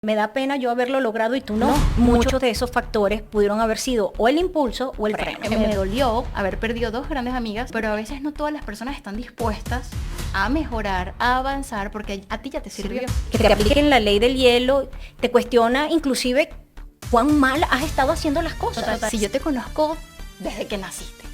Me da pena yo haberlo logrado y tú no. Muchos de esos factores pudieron haber sido o el impulso o el freno. Me dolió haber perdido dos grandes amigas, pero a veces no todas las personas están dispuestas a mejorar, a avanzar, porque a ti ya te sirvió. Que te apliquen la ley del hielo, te cuestiona inclusive cuán mal has estado haciendo las cosas. Si yo te conozco desde que naciste,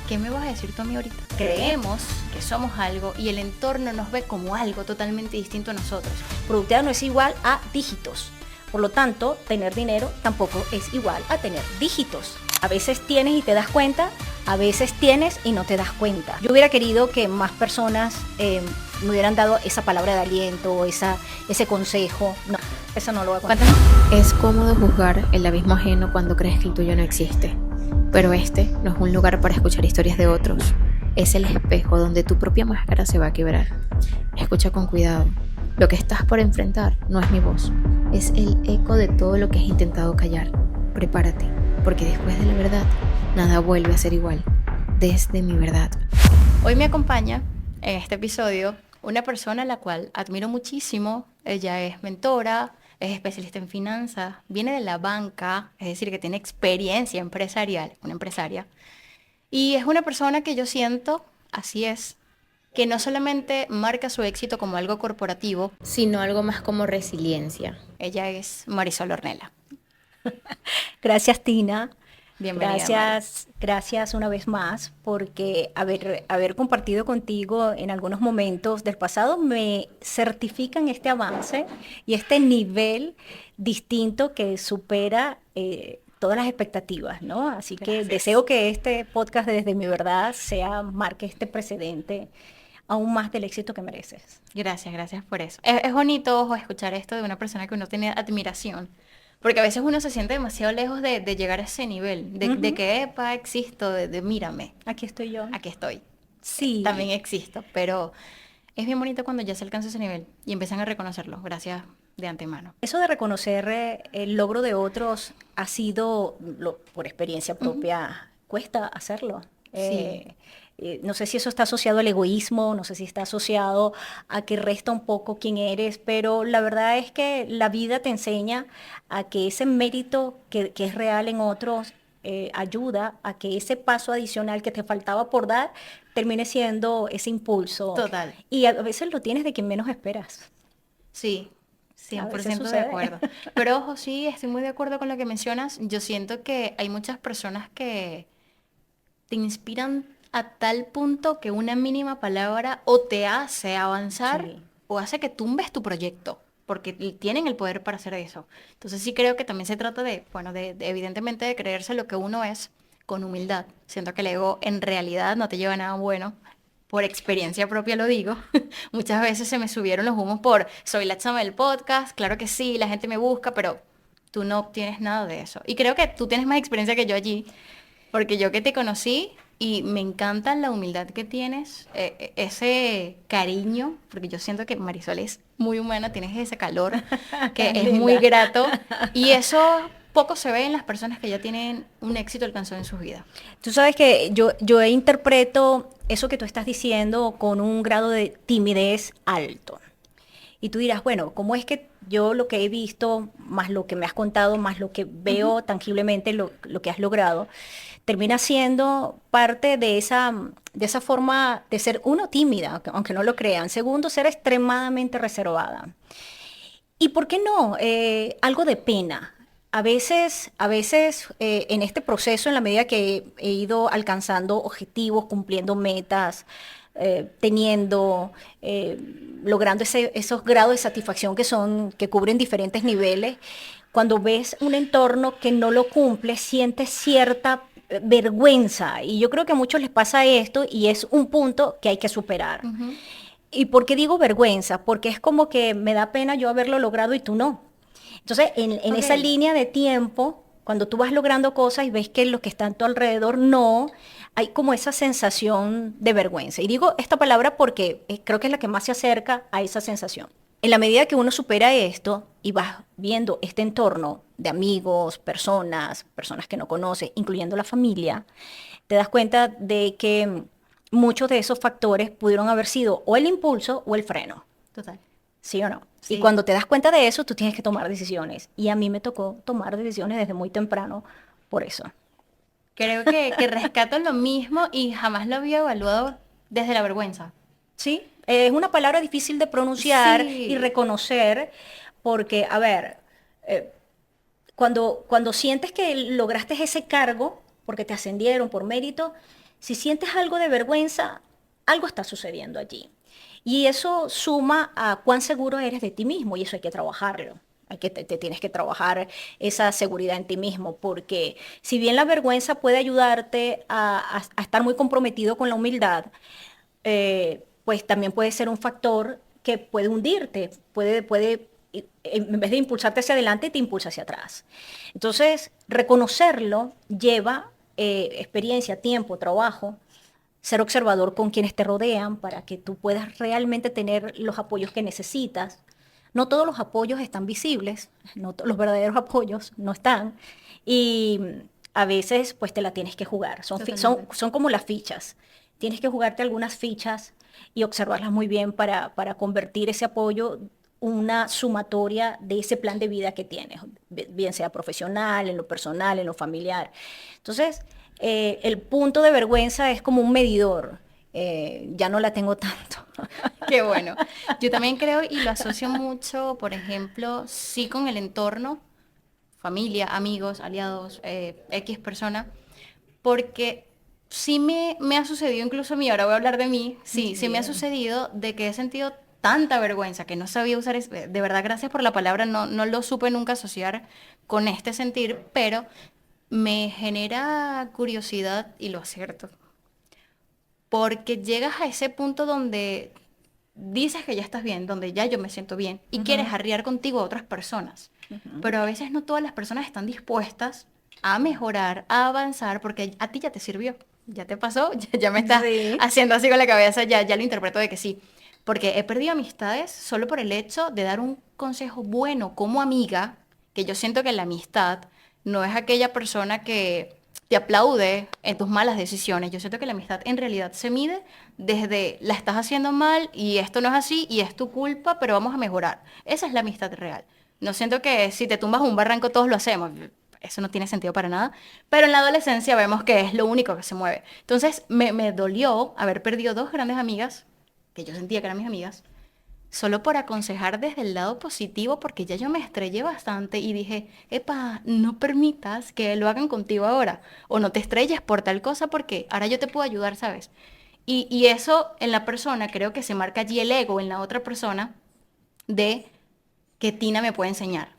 ¿qué me vas a decir tú a mí ahorita? Creemos que somos algo y el entorno nos ve como algo totalmente distinto a nosotros. Productividad no es igual a dígitos. Por lo tanto, tener dinero tampoco es igual a tener dígitos. A veces tienes y te das cuenta, a veces tienes y no te das cuenta. Yo hubiera querido que más personas me hubieran dado esa palabra de aliento, ese consejo. No, eso no lo voy a contar. Es cómodo juzgar el abismo ajeno cuando crees que el tuyo no existe. Pero este no es un lugar para escuchar historias de otros. Es el espejo donde tu propia máscara se va a quebrar. Escucha con cuidado. Lo que estás por enfrentar no es mi voz. Es el eco de todo lo que has intentado callar. Prepárate, porque después de la verdad, nada vuelve a ser igual. Desde mi verdad. Hoy me acompaña en este episodio una persona a la cual admiro muchísimo. Ella es mentora, es especialista en finanzas, viene de la banca, es decir, que tiene experiencia empresarial, una empresaria. Y es una persona que yo siento, así es, que no solamente marca su éxito como algo corporativo, Sino algo más como resiliencia. ella es Marisol Ornella. Gracias, Tina. Bienvenida. Gracias una vez más, porque haber compartido contigo en algunos momentos del pasado me certifican este avance y este nivel distinto que supera todas las expectativas, ¿no? Así que Gracias. deseo que este podcast Desde mi verdad marque este precedente aún más del éxito que mereces. Gracias por eso. Es bonito, ojo, escuchar esto de una persona que uno tiene admiración, porque a veces uno se siente demasiado lejos de llegar a ese nivel, de que, epa, existo, de mírame, Aquí estoy yo. aquí estoy. Sí. También existo, pero es bien bonito cuando ya se alcanza ese nivel y empiezan a reconocerlo. Gracias de antemano. Eso de reconocer el logro de otros ha sido, por experiencia propia, cuesta hacerlo. Sí. No sé si eso está asociado al egoísmo, no sé si está asociado a que resta un poco quién eres, pero la verdad es que la vida te enseña a que ese mérito que es real en otros ayuda a que ese paso adicional que te faltaba por dar termine siendo ese impulso. Total. Y a veces lo tienes de quien menos esperas. Sí, A veces 100% de sucede. acuerdo. Pero ojo, sí, estoy muy de acuerdo con lo que mencionas. Yo siento que hay muchas personas que te inspiran a tal punto que una mínima palabra o te hace avanzar Sí. o hace que tumbes tu proyecto, porque tienen el poder para hacer eso. Entonces sí creo que también se trata de, bueno, evidentemente de creerse lo que uno es con humildad. Siento que el ego en realidad no te lleva a nada bueno. Por experiencia propia lo digo. Muchas veces se me subieron los humos por soy la chama del podcast, claro que sí, la gente me busca, pero tú no obtienes nada de eso. Y creo que tú tienes más experiencia que yo allí, porque yo que te conocí y me encanta la humildad que tienes, ese cariño, porque yo siento que Marisol es muy humana, tienes ese calor que es muy Linda. grato y eso poco se ve en las personas que ya tienen un éxito alcanzado en sus vidas. Tú sabes que yo interpreto eso que tú estás diciendo con un grado de timidez alto. Y tú dirás, bueno, ¿cómo es que yo lo que he visto, más lo que me has contado, más lo que veo tangiblemente, lo que has logrado, termina siendo parte de esa forma de ser, uno, tímida, aunque no lo crean; segundo, ser extremadamente reservada. ¿Y por qué no? Algo de pena. A veces en este proceso, en la medida que he ido alcanzando objetivos, cumpliendo metas, teniendo, logrando esos grados de satisfacción que cubren diferentes niveles, cuando ves un entorno que no lo cumple, sientes cierta vergüenza. Y yo creo que a muchos les pasa esto y es un punto que hay que superar. Ujú. ¿Y por qué digo vergüenza? Porque es como que me da pena yo haberlo logrado y tú no. Entonces, en esa Ok. línea de tiempo, cuando tú vas logrando cosas y ves que los que están a tu alrededor no, hay como esa sensación de vergüenza. Y digo esta palabra porque creo que es la que más se acerca a esa sensación. En la medida que uno supera esto y vas viendo este entorno de amigos, personas que no conoces, incluyendo la familia, te das cuenta de que muchos de esos factores pudieron haber sido o el impulso o el freno. Total. ¿sí o no? Y Sí. cuando te das cuenta de eso, tú tienes que tomar decisiones. Y a mí me tocó tomar decisiones desde muy temprano por eso. Creo que rescato lo mismo y jamás lo había evaluado desde la vergüenza. Sí, es una palabra difícil de pronunciar y Sí, reconocer porque, a ver, eh, cuando sientes que lograste ese cargo, porque te ascendieron por mérito, si sientes algo de vergüenza, algo está sucediendo allí. Y eso suma a cuán seguro eres de ti mismo y eso hay que trabajarlo. Te tienes que trabajar esa seguridad en ti mismo, porque si bien la vergüenza puede ayudarte a estar muy comprometido con la humildad, pues también puede ser un factor que puede hundirte, en vez de impulsarte hacia adelante, te impulsa hacia atrás. Entonces, reconocerlo lleva experiencia, tiempo, trabajo, ser observador con quienes te rodean para que tú puedas realmente tener los apoyos que necesitas. No todos los apoyos están visibles, los verdaderos apoyos no están. Y a veces pues te la tienes que jugar. totalmente. Son como las fichas. Tienes que jugarte algunas fichas y observarlas muy bien para convertir ese apoyo una sumatoria de ese plan de vida que tienes, bien sea profesional, en lo personal, en lo familiar. Entonces, el punto de vergüenza es como un medidor. Ya no la tengo tanto. Qué bueno. Yo también creo y lo asocio mucho, por ejemplo, sí con el entorno, familia, amigos, aliados, X persona, porque sí me ha sucedido, incluso a mí, ahora voy a hablar de mí, sí me ha Bien. sucedido de que he sentido tanta vergüenza que no sabía usar, de verdad, gracias por la palabra, no lo supe nunca asociar con este sentir, pero me genera curiosidad y lo acierto, porque llegas a ese punto donde dices que ya estás bien, donde ya yo me siento bien y quieres Ujú, arriar contigo a otras personas, ujú. pero a veces no todas las personas están dispuestas a mejorar, a avanzar, porque a ti ya te sirvió, ya te pasó, ya me estás Sí. haciendo así con la cabeza, ya lo interpreto de que sí, porque he perdido amistades solo por el hecho de dar un consejo bueno como amiga, que yo siento que la amistad no es aquella persona que te aplaude en tus malas decisiones. Yo siento que la amistad en realidad se mide desde la estás haciendo mal y esto no es así y es tu culpa, pero vamos a mejorar. Esa es la amistad real. No siento que si te tumbas un barranco todos lo hacemos. Eso no tiene sentido para nada. Pero en la adolescencia vemos que es lo único que se mueve. Entonces me dolió haber perdido dos grandes amigas, que yo sentía que eran mis amigas, solo por aconsejar desde el lado positivo, porque ya yo me estrellé bastante y dije, epa, no permitas que lo hagan contigo ahora, o no te estrelles por tal cosa, porque ahora yo te puedo ayudar, ¿sabes? Y eso en la persona, creo que se marca allí el ego en la otra persona de que Tina me puede enseñar.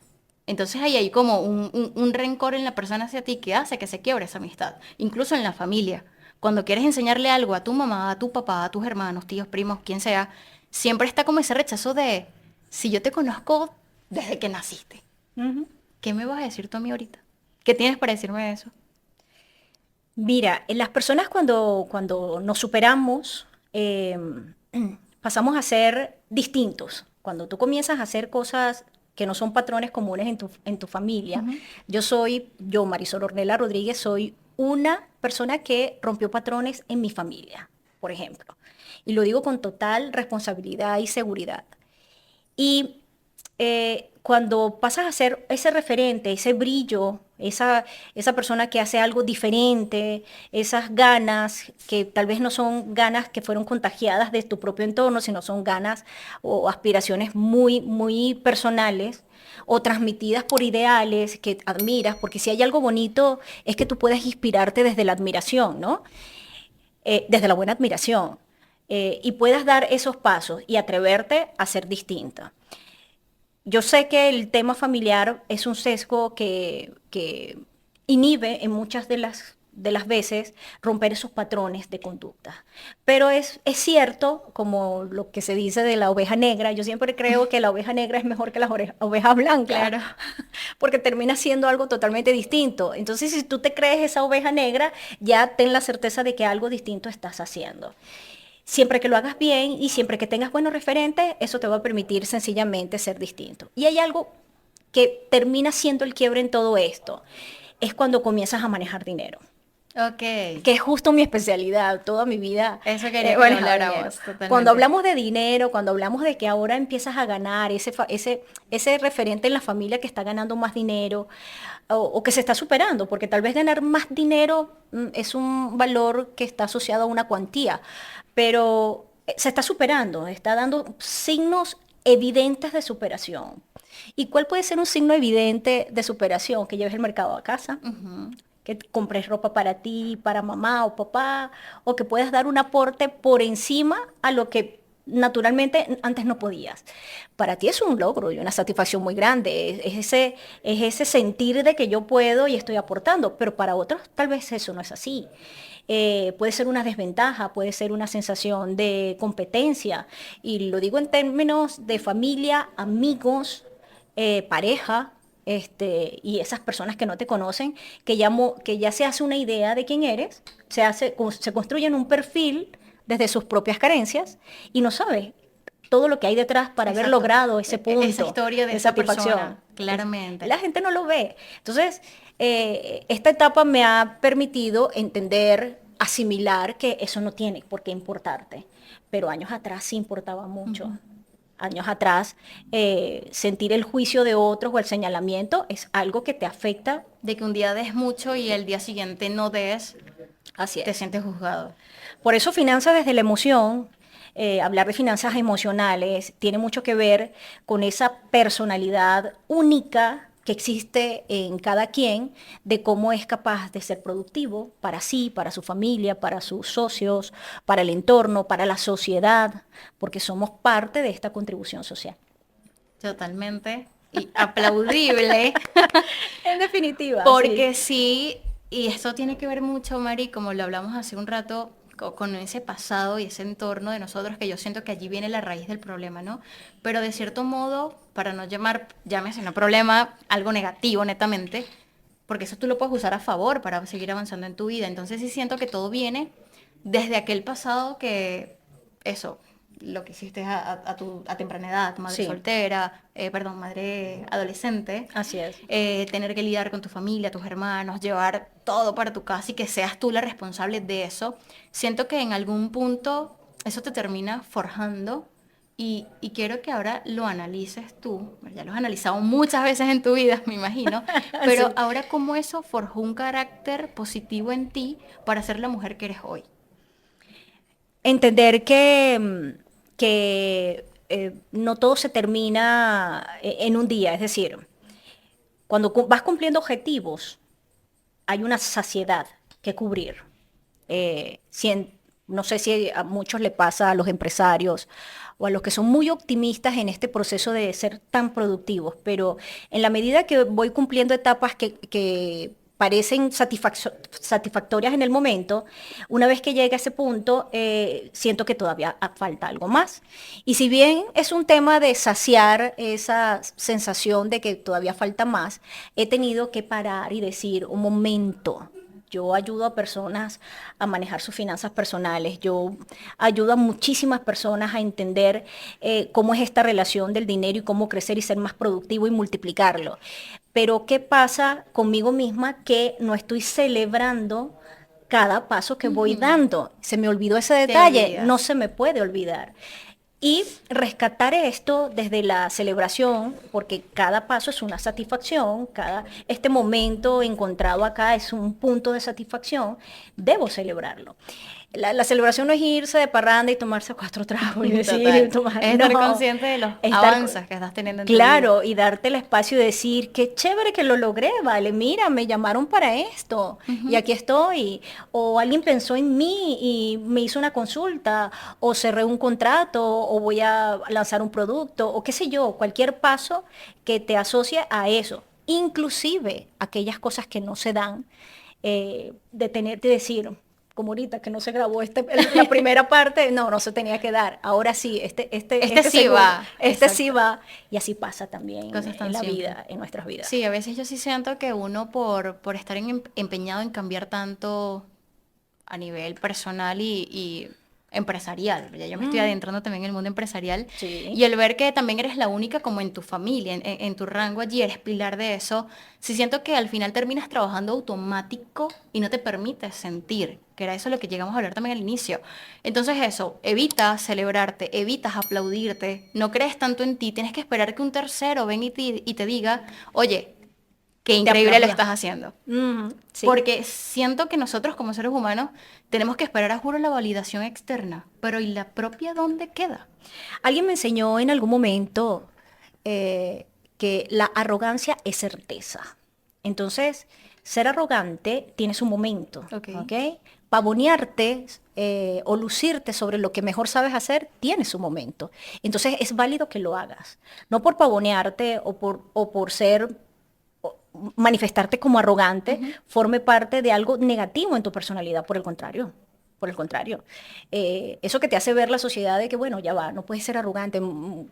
Entonces ahí hay como un rencor en la persona hacia ti que hace que se quiebre esa amistad, incluso en la familia. Cuando quieres enseñarle algo a tu mamá, a tu papá, a tus hermanos, tíos, primos, quien sea, siempre está como ese rechazo de, si yo te conozco desde que naciste, Ujú. ¿qué me vas a decir tú a mí ahorita? ¿Qué tienes para decirme de eso? Mira, en las personas cuando nos superamos, pasamos a ser distintos. Cuando tú comienzas a hacer cosas que no son patrones comunes en tu familia, Ujú. yo, Marisol Ornella Rodríguez, soy una persona que rompió patrones en mi familia, por ejemplo. Y lo digo con total responsabilidad y seguridad. Y cuando pasas a ser ese referente, ese brillo, esa persona que hace algo diferente, esas ganas que tal vez no son ganas que fueron contagiadas de tu propio entorno, sino son ganas o aspiraciones muy, muy personales o transmitidas por ideales que admiras, porque si hay algo bonito es que tú puedes inspirarte desde la admiración, ¿no? Desde la buena admiración, y puedas dar esos pasos y atreverte a ser distinta. Yo sé que el tema familiar es un sesgo que inhibe en muchas de las veces romper esos patrones de conducta. Pero es cierto, como lo que se dice de la oveja negra, yo siempre creo que la oveja negra es mejor que la oveja blanca, Claro. porque termina siendo algo totalmente distinto. Entonces, si tú te crees esa oveja negra, ya ten la certeza de que algo distinto estás haciendo. Siempre que lo hagas bien y siempre que tengas buenos referentes, eso te va a permitir sencillamente ser distinto. Y hay algo que termina siendo el quiebre en todo esto, es cuando comienzas a manejar dinero. Ok. que es justo mi especialidad, toda mi vida. Eso quería que bueno, habláramos, dinero. totalmente. Cuando hablamos de dinero, cuando hablamos de que ahora empiezas a ganar, ese referente en la familia que está ganando más dinero o que se está superando, porque tal vez ganar más dinero es un valor que está asociado a una cuantía, pero se está superando, está dando signos evidentes de superación. ¿Y cuál puede ser un signo evidente de superación? Que lleves el mercado a casa, Ujú. que compres ropa para ti, para mamá o papá, o que puedas dar un aporte por encima a lo que naturalmente antes no podías. Para ti es un logro y una satisfacción muy grande, es ese sentir de que yo puedo y estoy aportando, pero para otros tal vez eso no es así. Puede ser una desventaja, puede ser una sensación de competencia, y lo digo en términos de familia, amigos, pareja, y esas personas que no te conocen, que ya se hace una idea de quién eres, se construyen un perfil desde sus propias carencias y no sabe todo lo que hay detrás para haber Exacto. logrado ese Esa punto historia de de esa satisfacción. persona, claramente. La gente no lo ve. Entonces, esta etapa me ha permitido entender, asimilar que eso no tiene por qué importarte, pero años atrás sí importaba mucho. Ujú. Años atrás, sentir el juicio de otros o el señalamiento es algo que te afecta. De que un día des mucho y el día siguiente no des, Así te es. sientes juzgado. Por eso finanzas desde la emoción, hablar de finanzas emocionales, tiene mucho que ver con esa personalidad única que existe en cada quien, de cómo es capaz de ser productivo para sí, para su familia, para sus socios, para el entorno, para la sociedad, porque somos parte de esta contribución social. Totalmente. Y aplaudible. En definitiva, sí. Porque sí, y esto tiene que ver mucho, Mari, como lo hablamos hace un rato, con ese pasado y ese entorno de nosotros, que yo siento que allí viene la raíz del problema, ¿no? Pero de cierto modo, para no llámese no problema, algo negativo netamente, porque eso tú lo puedes usar a favor para seguir avanzando en tu vida. Entonces sí siento que todo viene desde aquel pasado que, eso, lo que hiciste a temprana edad, madre Sí, soltera, perdón, madre adolescente, así es. tener que lidiar con tu familia, tus hermanos, llevar todo para tu casa y que seas tú la responsable de eso. Siento que en algún punto eso te termina forjando y quiero que ahora lo analices tú. Ya lo has analizado muchas veces en tu vida, me imagino, pero Sí. ahora cómo eso forjó un carácter positivo en ti para ser la mujer que eres hoy. Entender que no todo se termina en un día, es decir, cuando vas cumpliendo objetivos, hay una saciedad que cubrir. No sé si a muchos le pasa, a los empresarios o a los que son muy optimistas en este proceso de ser tan productivos, pero en la medida que voy cumpliendo etapas que parecen satisfactorias en el momento, una vez que llega a ese punto, siento que todavía falta algo más. Y si bien es un tema de saciar esa sensación de que todavía falta más, he tenido que parar y decir, un momento. Yo ayudo a personas a manejar sus finanzas personales. Yo ayudo a muchísimas personas a entender cómo es esta relación del dinero y cómo crecer y ser más productivo y multiplicarlo. Pero ¿qué pasa conmigo misma que no estoy celebrando cada paso que voy Ujú. dando? Se me olvidó ese Te detalle, no olvidas. se me puede olvidar. Y rescatar esto desde la celebración, porque cada paso es una satisfacción, este momento encontrado acá es un punto de satisfacción, debo celebrarlo. La celebración no es irse de parranda y tomarse 4 tragos y decir, Total. tomar, Es estar no, consciente de los estar, avances que estás teniendo en tu vida. claro, y darte el espacio de decir, qué chévere que lo logré, vale, mira, me llamaron para esto y Ujú. aquí estoy. O alguien pensó en mí y me hizo una consulta, o cerré un contrato, o voy a lanzar un producto, o qué sé yo, cualquier paso que te asocie a eso. Inclusive aquellas cosas que no se dan, detenerte y decir, como ahorita que no se grabó la primera parte, no, no se tenía que dar. Ahora sí, Este este sí segundo, va, este sí exacto. va. Y así pasa también Cosas en tan la simples. vida, en nuestras vidas. Sí, a veces yo sí siento que uno por estar empeñado en cambiar tanto a nivel personal y empresarial. Ya yo me estoy adentrando también en el mundo empresarial. Sí. Y el ver que también eres la única como en tu familia, en tu rango allí, eres pilar de eso, sí siento que al final terminas trabajando automático y no te permites sentir, que era eso lo que llegamos a hablar también al inicio. Entonces eso, evitas celebrarte, evitas aplaudirte, no crees tanto en ti, tienes que esperar que un tercero venga y te diga, oye, qué increíble lo aplauda. estás haciendo. Sí. Porque siento que nosotros como seres humanos tenemos que esperar a juro la validación externa, pero ¿y la propia dónde queda? Alguien me enseñó en algún momento que la arrogancia es certeza. Entonces, ser arrogante tiene su momento, Ok. ¿ok? Pavonearte o lucirte sobre lo que mejor sabes hacer tiene su momento. Entonces, es válido que lo hagas. No por pavonearte o por ser manifestarte como arrogante forme parte de algo negativo en tu personalidad, por el contrario. Por el contrario, eso que te hace ver la sociedad de que, bueno, ya va, no puedes ser arrogante,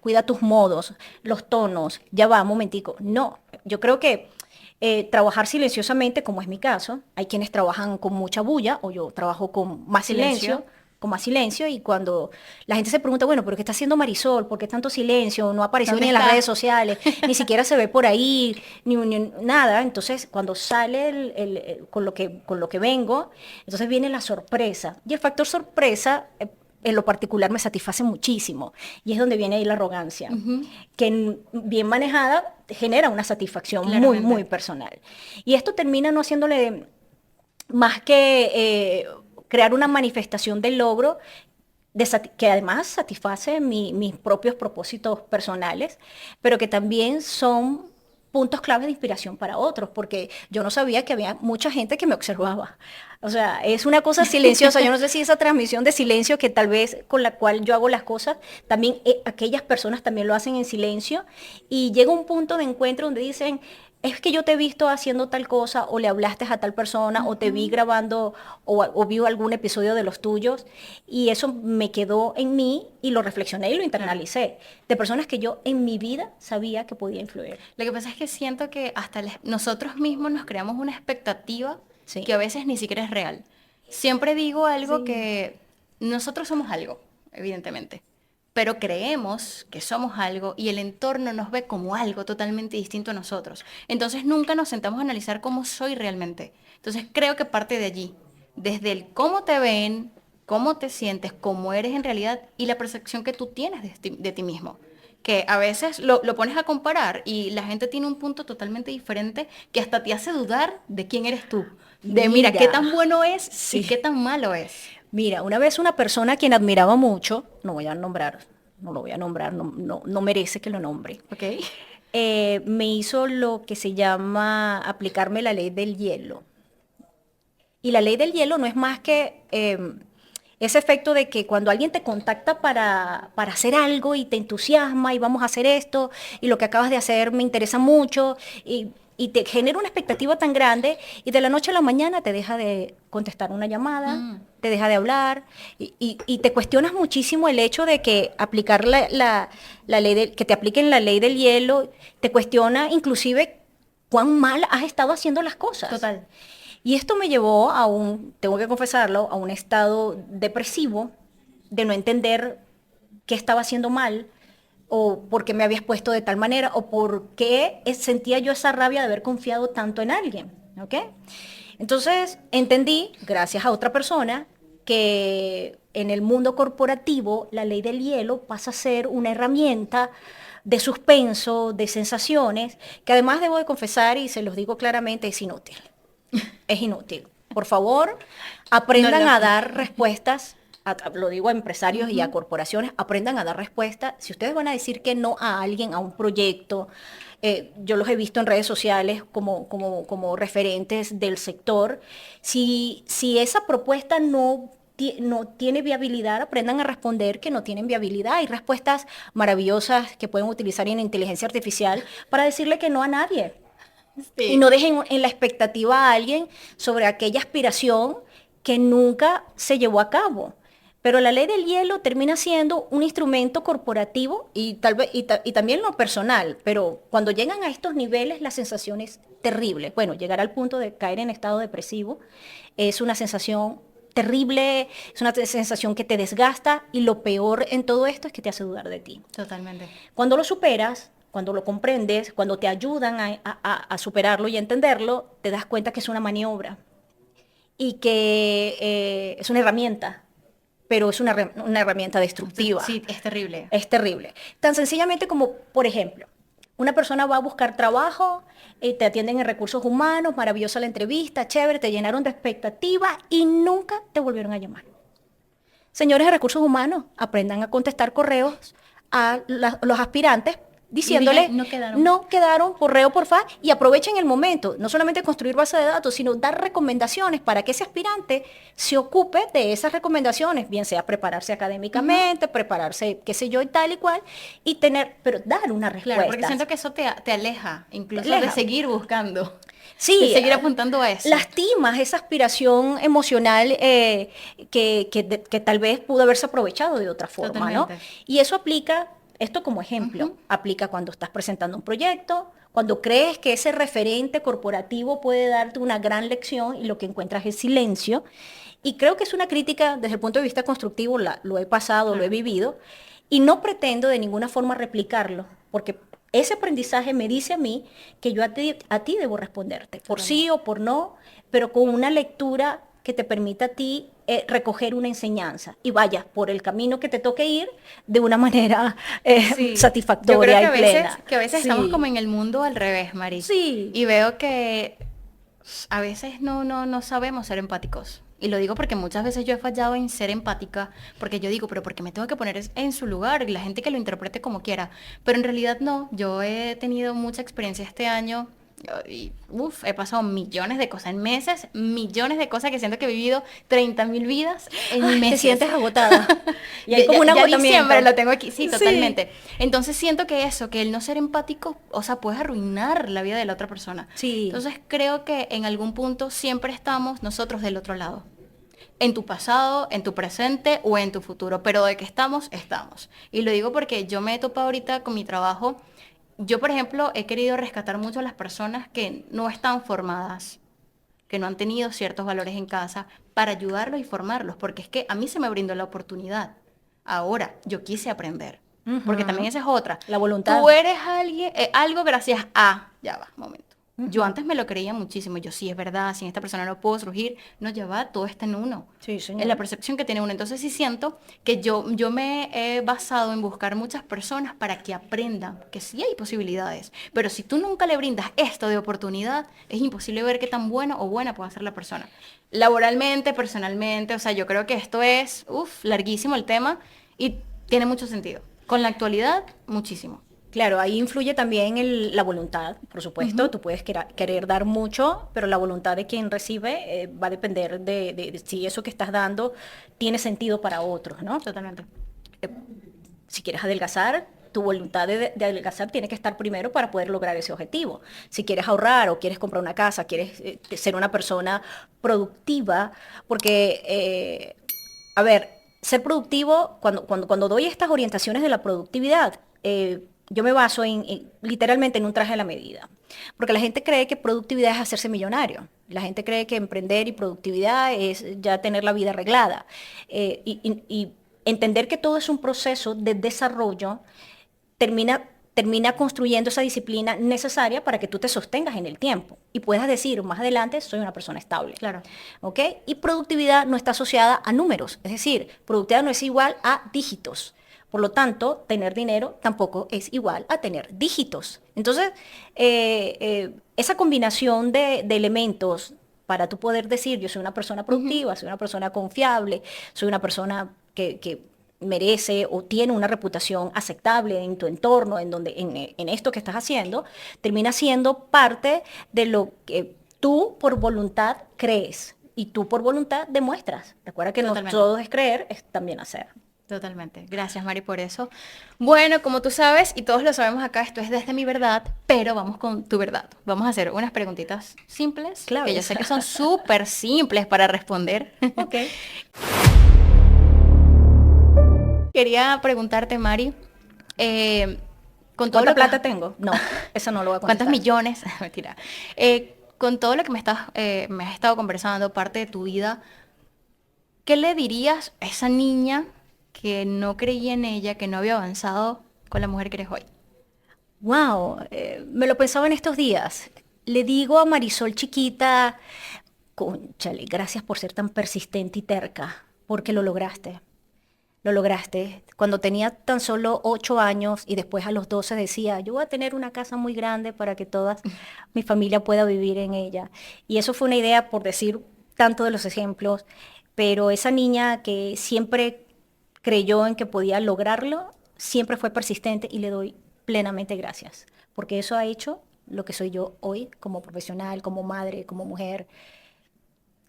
cuida tus modos, los tonos, ya va, un momentico. No, yo creo que trabajar silenciosamente, como es mi caso, hay quienes trabajan con mucha bulla, o yo trabajo con más silencio, y cuando la gente se pregunta, bueno, pero ¿qué está haciendo Marisol? ¿Por qué tanto silencio? No apareció ¿Dónde ni en las está? redes sociales, ni siquiera se ve por ahí, ni nada. Entonces, cuando sale con lo que vengo, entonces viene la sorpresa. Y el factor sorpresa, en lo particular, me satisface muchísimo. Y es donde viene ahí la arrogancia, que bien manejada genera una satisfacción muy, Claramente. muy personal. Y esto termina no haciéndole más que crear una manifestación del logro que además satisface mis propios propósitos personales, pero que también son puntos claves de inspiración para otros, porque yo no sabía que había mucha gente que me observaba. O sea, es una cosa silenciosa. Yo no sé si esa transmisión de silencio que tal vez con la cual yo hago las cosas, también aquellas personas también lo hacen en silencio, y llega un punto de encuentro donde dicen, es que yo te he visto haciendo tal cosa, o le hablaste a tal persona, o te vi grabando, o vi algún episodio de los tuyos, y eso me quedó en mí y lo reflexioné y lo internalicé, de personas que yo en mi vida sabía que podía influir. Lo que pasa es que siento que hasta nosotros mismos nos creamos una expectativa Sí. que a veces ni siquiera es real. Siempre digo algo Sí. que nosotros somos algo, evidentemente, pero creemos que somos algo y el entorno nos ve como algo totalmente distinto a nosotros. Entonces nunca nos sentamos a analizar cómo soy realmente. Entonces creo que parte de allí, desde el cómo te ven, cómo te sientes, cómo eres en realidad y la percepción que tú tienes de ti mismo. Que a veces lo pones a comparar y la gente tiene un punto totalmente diferente que hasta te hace dudar de quién eres tú. De mira, qué tan bueno es Sí. y qué tan malo es. Mira, una vez una persona a quien admiraba mucho, no voy a nombrar, no lo voy a nombrar, no merece que lo nombre, ¿Ok? me hizo lo que se llama aplicarme la ley del hielo. Y la ley del hielo no es más que ese efecto de que cuando alguien te contacta para hacer algo y te entusiasma y vamos a hacer esto y lo que acabas de hacer me interesa mucho y te genera una expectativa tan grande y de la noche a la mañana te deja de contestar una llamada, te deja de hablar y te cuestionas muchísimo el hecho de que aplicar la ley que te apliquen la ley del hielo, te cuestiona inclusive cuán mal has estado haciendo las cosas. Total. Y esto me llevó tengo que confesarlo, a un estado depresivo de no entender qué estaba haciendo mal, o por qué me habías puesto de tal manera, o por qué sentía yo esa rabia de haber confiado tanto en alguien, ¿ok? Entonces entendí, gracias a otra persona, que en el mundo corporativo la ley del hielo pasa a ser una herramienta de suspenso, de sensaciones, que además debo de confesar, y se los digo claramente, es inútil. Es inútil. Por favor, aprendan No, a dar respuestas, lo digo a empresarios y a corporaciones, aprendan a dar respuestas. Si ustedes van a decir que no a alguien, a un proyecto, yo los he visto en redes sociales como referentes del sector, si esa propuesta no tiene viabilidad, aprendan a responder que no tienen viabilidad. Hay respuestas maravillosas que pueden utilizar en inteligencia artificial para decirle que no a nadie. Sí. Y no dejen en la expectativa a alguien sobre aquella aspiración que nunca se llevó a cabo. Pero la ley del hielo termina siendo un instrumento corporativo y tal vez y también lo personal, pero cuando llegan a estos niveles la sensación es terrible. Bueno, llegar al punto de caer en estado depresivo es una sensación terrible, es una sensación que te desgasta y lo peor en todo esto es que te hace dudar de ti. Totalmente. Cuando lo superas, cuando lo comprendes, cuando te ayudan a superarlo y a entenderlo, te das cuenta que es una maniobra y que es una herramienta, pero es una herramienta destructiva. Sí, es terrible. Es terrible. Tan sencillamente como, por ejemplo, una persona va a buscar trabajo, te atienden en recursos humanos, maravillosa la entrevista, chévere, te llenaron de expectativas y nunca te volvieron a llamar. Señores de recursos humanos, aprendan a contestar correos a los aspirantes diciéndole no quedaron por reo por fa y aprovechen el momento, no solamente construir base de datos, sino dar recomendaciones para que ese aspirante se ocupe de esas recomendaciones, bien sea prepararse académicamente, prepararse, qué sé yo, y tal y cual, y pero dar una respuesta. Claro, porque siento que eso te aleja, incluso de seguir buscando. Sí, de seguir apuntando a eso. Lastimas esa aspiración emocional que tal vez pudo haberse aprovechado de otra forma, Totalmente. ¿no? Y eso aplica. Esto como ejemplo, aplica cuando estás presentando un proyecto, cuando crees que ese referente corporativo puede darte una gran lección y lo que encuentras es silencio. Y creo que es una crítica desde el punto de vista constructivo, lo he pasado, lo he vivido, y no pretendo de ninguna forma replicarlo, porque ese aprendizaje me dice a mí que yo a ti debo responderte, por sí o por no, pero con una lectura que te permita a ti recoger una enseñanza y vayas por el camino que te toque ir de una manera satisfactoria y plena. Que a veces estamos como en el mundo al revés, Mari. Sí. Y veo que a veces no sabemos ser empáticos. Y lo digo porque muchas veces yo he fallado en ser empática, porque yo digo, pero ¿por qué me tengo que poner en su lugar? Y la gente que lo interprete como quiera. Pero en realidad no, yo he tenido mucha experiencia este año. Y he pasado millones de cosas en meses, millones de cosas que siento que he vivido 30.000 vidas en meses. Te sientes agotada. Y hay como un agotamiento. Diciembre lo tengo aquí, sí, totalmente. Entonces siento que que el no ser empático, o sea, puedes arruinar la vida de la otra persona. Sí. Entonces creo que en algún punto siempre estamos nosotros del otro lado. En tu pasado, en tu presente o en tu futuro, pero de que estamos, estamos. Y lo digo porque yo me he topado ahorita con mi trabajo. Yo, por ejemplo, he querido rescatar mucho a las personas que no están formadas, que no han tenido ciertos valores en casa, para ayudarlos y formarlos, porque es que a mí se me brindó la oportunidad. Ahora, yo quise aprender, porque también esa es otra. La voluntad. Tú eres alguien, algo gracias a... Ya va, momento. Yo antes me lo creía muchísimo. Yo, sí, es verdad, sin esta persona no puedo surgir. No, ya va, todo está en uno. Sí, señor. En la percepción que tiene uno. Entonces sí siento que yo me he basado en buscar muchas personas para que aprendan que sí hay posibilidades. Pero si tú nunca le brindas esto de oportunidad, es imposible ver qué tan bueno o buena puede ser la persona. Laboralmente, personalmente, o sea, yo creo que esto es, larguísimo el tema y tiene mucho sentido. Con la actualidad, muchísimo. Claro, ahí influye también la voluntad, por supuesto. Tú puedes querer dar mucho, pero la voluntad de quien recibe va a depender de si eso que estás dando tiene sentido para otros, ¿no? Totalmente. Si quieres adelgazar, tu voluntad de adelgazar tiene que estar primero para poder lograr ese objetivo. Si quieres ahorrar o quieres comprar una casa, quieres ser una persona productiva, porque, a ver, ser productivo, cuando doy estas orientaciones de la productividad, yo me baso literalmente en un traje a la medida. Porque la gente cree que productividad es hacerse millonario. La gente cree que emprender y productividad es ya tener la vida arreglada. Y entender que todo es un proceso de desarrollo termina construyendo esa disciplina necesaria para que tú te sostengas en el tiempo y puedas decir más adelante soy una persona estable. Claro. ¿Ok? Y productividad no está asociada a números. Es decir, productividad no es igual a dígitos. Por lo tanto, tener dinero tampoco es igual a tener dígitos. Entonces, esa combinación de elementos para tú poder decir, yo soy una persona productiva, soy una persona confiable, soy una persona que merece o tiene una reputación aceptable en tu entorno, en esto que estás haciendo, termina siendo parte de lo que tú por voluntad crees y tú por voluntad demuestras. Recuerda que no todo es creer, es también hacer. Totalmente. Gracias, Mari, por eso. Bueno, como tú sabes, y todos lo sabemos acá, esto es desde mi verdad, pero vamos con tu verdad. Vamos a hacer unas preguntitas simples, claro, que yo sé que son súper simples para responder. Ok. Quería preguntarte, Mari, con todo ¿Cuánta plata tengo? No, eso no lo voy a contestar. ¿Cuántos millones? Mentira. Con todo lo que me has estado conversando, parte de tu vida, ¿qué le dirías a esa niña que no creía en ella, que no había avanzado con la mujer que eres hoy? Wow, me lo pensaba en estos días. Le digo a Marisol chiquita, cónchale, gracias por ser tan persistente y terca, porque lo lograste. Lo lograste. Cuando tenía tan solo 8 años y después a los 12 decía, yo voy a tener una casa muy grande para que toda mi familia pueda vivir en ella. Y eso fue una idea, por decir tanto de los ejemplos, pero esa niña que siempre creyó en que podía lograrlo, siempre fue persistente y le doy plenamente gracias, porque eso ha hecho lo que soy yo hoy como profesional, como madre, como mujer,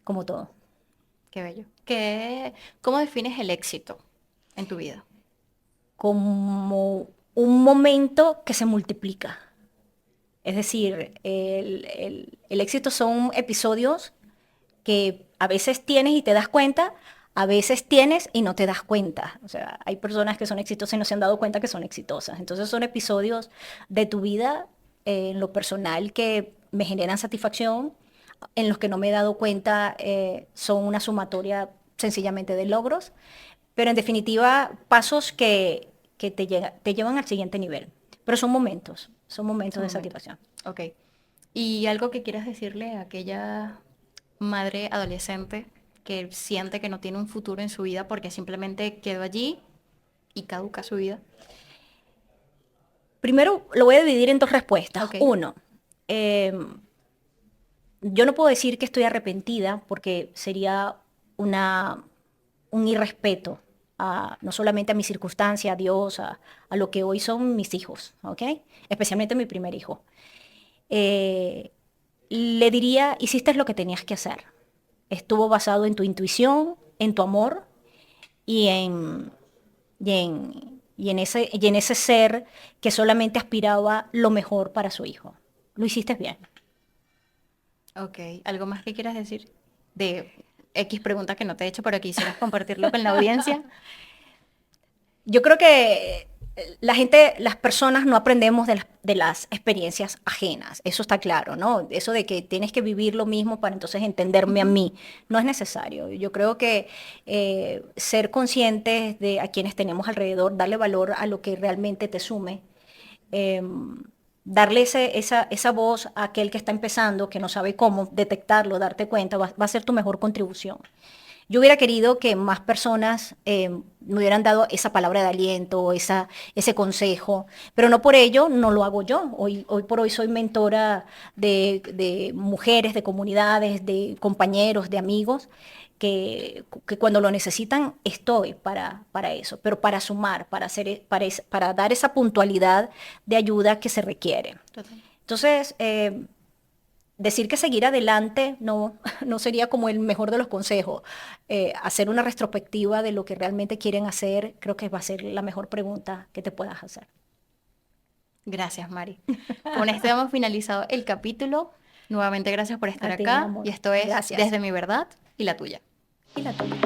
como todo. Qué bello. ¿Cómo defines el éxito en tu vida? Como un momento que se multiplica. Es decir, el éxito son episodios que a veces tienes y te das cuenta, a veces tienes y no te das cuenta. O sea, hay personas que son exitosas y no se han dado cuenta que son exitosas. Entonces son episodios de tu vida en lo personal que me generan satisfacción, en los que no me he dado cuenta son una sumatoria sencillamente de logros, pero en definitiva pasos que te llevan al siguiente nivel. Pero son momentos Un de momento. satisfacción. Ok. ¿Y algo que quieras decirle a aquella madre adolescente que siente que no tiene un futuro en su vida porque simplemente quedó allí y caduca su vida? Primero lo voy a dividir en dos respuestas. Ok. Uno, yo no puedo decir que estoy arrepentida porque sería una, un irrespeto no solamente a mi circunstancia, a Dios, a lo que hoy son mis hijos, ¿ok? Especialmente mi primer hijo. Eh, Le diría, hiciste lo que tenías que hacer. Estuvo basado en tu intuición, en tu amor y y en ese ser que solamente aspiraba lo mejor para su hijo. Lo hiciste bien. Ok. ¿Algo más que quieras decir? De X pregunta que no te he hecho, pero quisieras compartirlo con la audiencia. Yo creo que la gente, las personas no aprendemos de las experiencias ajenas, eso está claro, ¿no? Eso de que tienes que vivir lo mismo para entonces entenderme a Ujú. mí, no es necesario. Yo creo que ser conscientes de a quienes tenemos alrededor, darle valor a lo que realmente te sume, eh, darle esa voz a aquel que está empezando, que no sabe cómo detectarlo, darte cuenta, va a ser tu mejor contribución. Yo hubiera querido que más personas me hubieran dado esa palabra de aliento, ese consejo, pero no por ello no lo hago yo. Hoy por hoy soy mentora de mujeres, de comunidades, de compañeros, de amigos, que cuando lo necesitan estoy para eso, pero para sumar, para dar esa puntualidad de ayuda que se requiere. Total. Entonces, decir que seguir adelante no, no sería como el mejor de los consejos. Hacer una retrospectiva de lo que realmente quieren hacer, creo que va a ser la mejor pregunta que te puedas hacer. Gracias, Mari. Con esto hemos finalizado el capítulo. Nuevamente, gracias por estar A ti, mi acá. amor. Y esto es Gracias. Desde mi verdad y la tuya. Y la tuya.